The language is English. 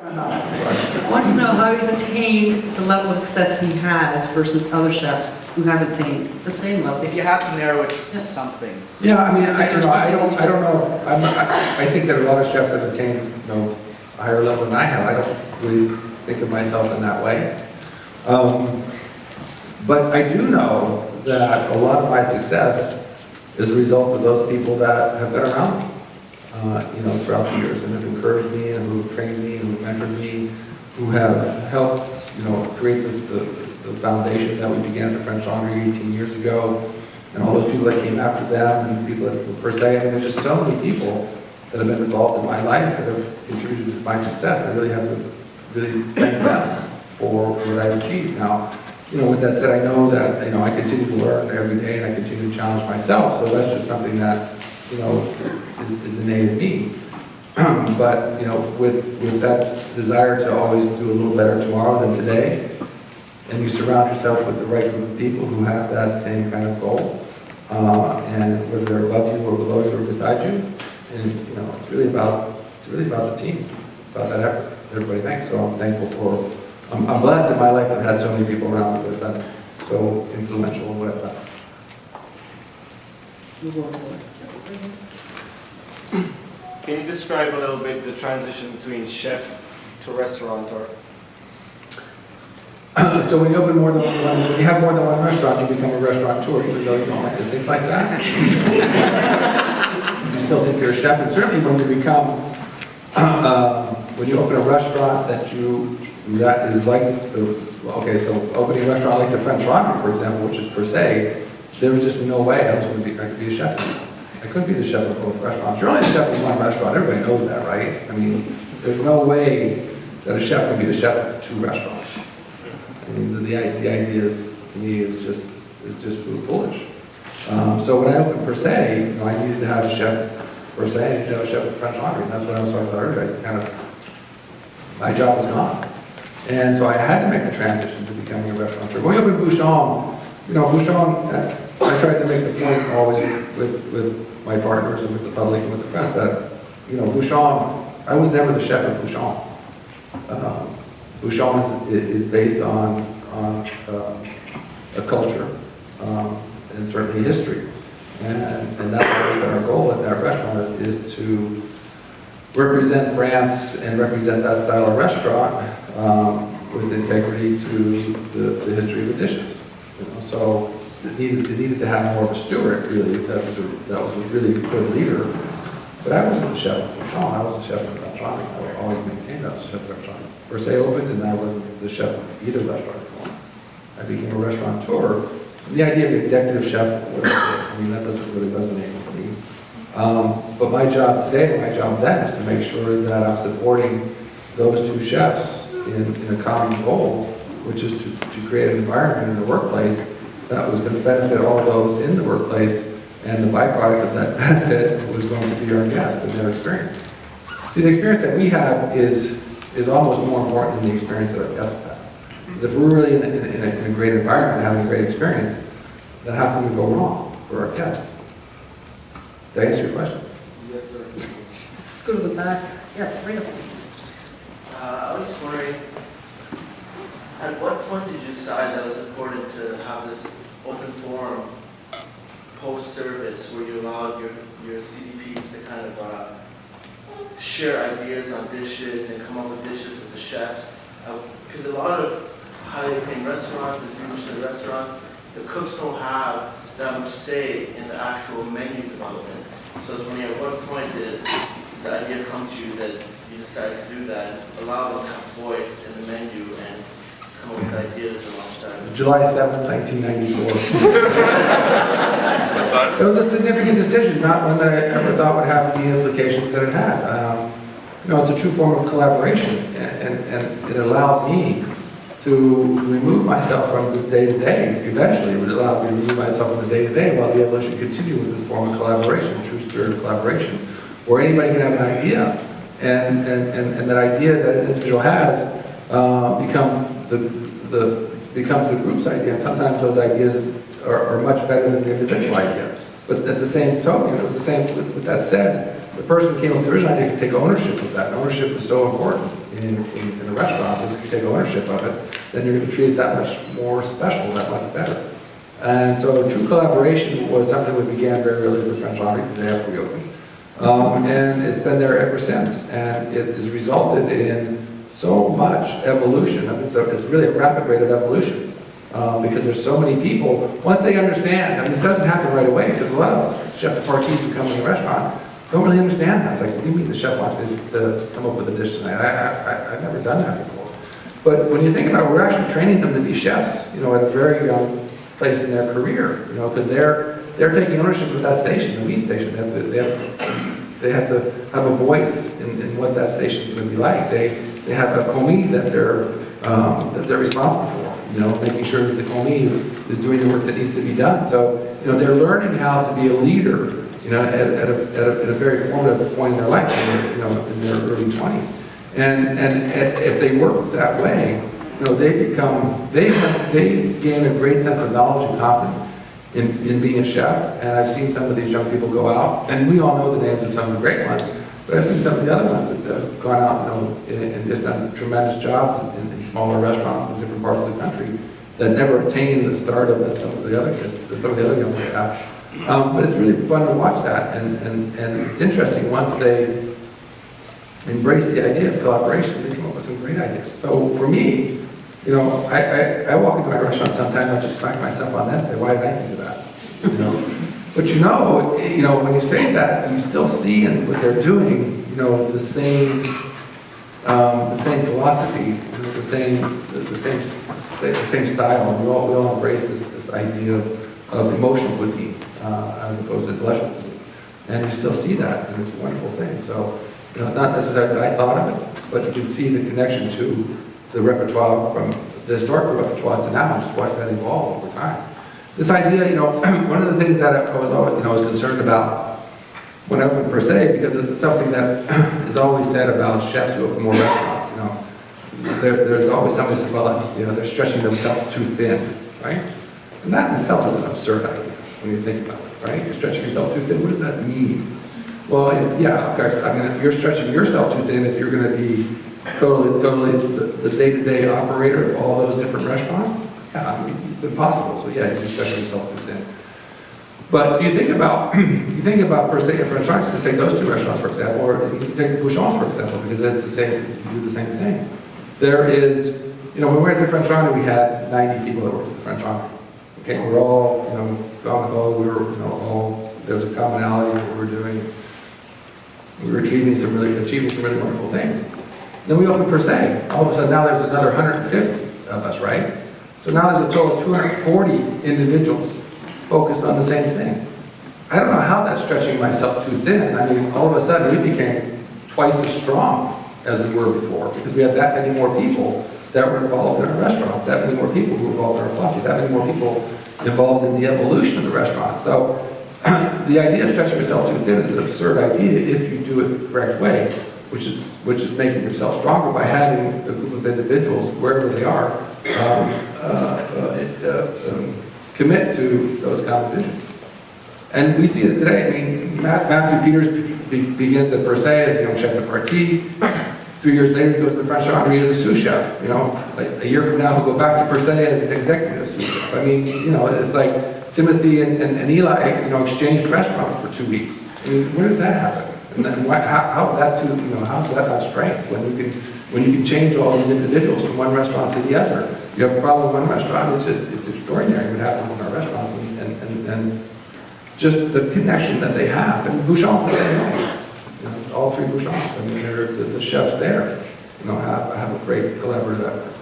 I want to know how he's attained the level of success he has versus other chefs who haven't attained the same level. If you have to narrow it to something. Yeah, I mean, I don't know. I think that a lot of chefs have attained, a higher level than I have. I don't really think of myself in that way. But I do know that a lot of my success is a result of those people that have been around me, throughout the years and have encouraged me and who have trained me and who have mentored me, who have helped, create the foundation that we began for French Laundry 18 years ago, and all those people that came after them, and people that per se. I mean, there's just so many people that have been involved in my life that have contributed to my success. I really have to really thank them for what I've achieved. Now, with that said, I know that, I continue to learn every day and I continue to challenge myself, so that's just something that, is innate in me. But, with that desire to always do a little better tomorrow than today, and you surround yourself with the right group of people who have that same kind of goal, and whether they're above you or below you or beside you, and, it's really about the team. It's about that effort. Everybody thanks. So I'm thankful for, I'm blessed in my life. I've had so many people around me that have been so influential in what I've done. Can you describe a little bit the transition between chef to restaurateur? So when you open more than one, when you have more than one restaurant, you become a restaurateur, even though you don't like to think like that. You still think you're a chef, and certainly when you become, when you open a restaurant that is like so opening a restaurant like the French Laundry, for example, which is per se, there was just no way I could be a chef. I couldn't be the chef of both restaurants. You're only the chef of one restaurant. Everybody knows that, right? I mean, there's no way that a chef can be the chef of two restaurants. I mean, the idea is, to me, is just foolish. So when I opened per se, I needed to have a chef per se, I needed to have a chef of French Laundry, and that's what I was talking about earlier. My job was gone. And so I had to make the transition to becoming a restaurateur. When we opened Bouchon, Bouchon, I tried to make the point always with my partners and with the public and with the press that, Bouchon, I was never the chef of Bouchon. Bouchon is based on a culture and certainly history. And that's always been our goal at that restaurant, is to represent France and represent that style of restaurant with integrity to the history of the dishes. So it needed to have more of a steward, really, that was a really good leader. But I wasn't the chef of Bouchon, I was the chef of French Laundry. I always maintained I was the chef of French Laundry. Per se opened, and I wasn't the chef of either restaurant anymore. I became a restaurateur. The idea of executive chef, that doesn't really resonate with me. But my job today, my job then, is to make sure that I'm supporting those two chefs in a common goal, which is to create an environment in the workplace that was going to benefit all those in the workplace, and the byproduct of that benefit was going to be our guests and their experience. See, the experience that we have is almost more important than the experience that our guests have. Because if we're really in a great environment and having a great experience, then how can we go wrong for our guests? Did I answer your question? Yes, sir. Let's go to the back. Yeah, right up. I was just wondering, at what point did you decide that it was important to have this open forum post-service where you allowed your CDPs to kind of share ideas on dishes and come up with dishes with the chefs? Because a lot of highly paying restaurants and Michelin restaurants, the cooks don't have that much say in the actual menu development. So I was wondering, at what point did the idea come to you that you decided to do that and allow them to have voice in the menu and come up with ideas alongside? July 7th, 1994. It was a significant decision, not one that I ever thought would have the implications that it had. It's a true form of collaboration, and it allowed me to remove myself from the day-to-day. Eventually, it would allow me to remove myself from the day-to-day while be able to continue with this form of collaboration, true spirit of collaboration, where anybody can have an idea, and that idea that an individual has becomes the group's idea. And sometimes those ideas are much better than the individual idea. But at the same token, with that said, the person who came up with the original idea can take ownership of that. And ownership is so important. in the restaurant, because if you take ownership of it, then you're going to treat it that much more special, that much better. And so true collaboration was something we began very early with French Laundry, the day after we opened. And it's been there ever since, and it has resulted in so much evolution. It's really a rapid rate of evolution. Because there's so many people, once they understand, it doesn't happen right away, because a lot of chef de parties who come in the restaurant don't really understand that. It's like, what do you mean the chef wants me to come up with a dish tonight? I've never done that before. But when you think about it, we're actually training them to be chefs, at a very young place in their career, because they're taking ownership of that station, the meat station. They have to have a voice in what that station is going to be like. They have a commis that they're responsible for. Making sure that the commis is doing the work that needs to be done. So, they're learning how to be a leader, at a very formative point in their life, in their early 20s. And if they work that way, they gain a great sense of knowledge and confidence in being a chef. And I've seen some of these young people go out, and we all know the names of some of the great ones, but I've seen some of the other ones that have gone out, and just done tremendous jobs in smaller restaurants in different parts of the country that never attained the stardom that some of the other young ones have. But it's really fun to watch that, and it's interesting once they embrace the idea of collaboration, they come up with some great ideas. So for me, I walk into my restaurant sometimes, I just smack myself on that and say, why did I think of that? But when you say that, you still see in what they're doing, the same philosophy, the same style. And we all embrace this idea of emotional cuisine as opposed to intellectual cuisine. And you still see that, and it's a wonderful thing. So, it's not necessarily that I thought of it, but you can see the connection to the repertoire from the historical repertoire to now, and just watch that evolve over time. This idea, one of the things that I was always, was concerned about when I opened per se, because it's something that is always said about chefs who open more restaurants. There's always somebody who says, well, they're stretching themselves too thin, right? And that in itself is an absurd idea when you think about it, right? You're stretching yourself too thin. What does that mean? Well, of course, if you're stretching yourself too thin, if you're going to be totally the day-to-day operator of all those different restaurants, it's impossible. So you're stretching yourself too thin. But you think about per se French restaurants, just take those two restaurants for example, or you can take the Bouchons for example, because it's the same. You do the same thing. There is, when we were at the French Laundry, we had 90 people that worked at the French Laundry. Okay, we're all, we were, all, there was a commonality in what we were doing. We were achieving some really wonderful things. Then we opened per se. All of a sudden now there's another 150 of us, right? So now there's a total of 240 individuals focused on the same thing. I don't know how that's stretching myself too thin. I mean, all of a sudden we became twice as strong as we were before, because we had that many more people that were involved in our restaurants, that many more people who were involved in our philosophy, that many more people involved in the evolution of the restaurant. So the idea of stretching yourself too thin is an absurd idea if you do it the correct way, which is making yourself stronger by having a group of individuals, wherever they are, commit to those common visions. And we see it today. I mean, Matthew Peters begins at per se as young chef de partie. 3 years later, he goes to the French Laundry as a sous chef. Like a year from now, he'll go back to per se as an executive sous chef. I mean, it's like Timothy and Eli, exchanged restaurants for 2 weeks. I mean, where does that happen? And then how's that how's that not strength when you can change all these individuals from one restaurant to the other? You have a problem with one restaurant, it's extraordinary what happens in our restaurants and just the connection that they have. And Bouchon's the same way. All three Bouchons, I mean, the chefs there, have a great collaborative effort.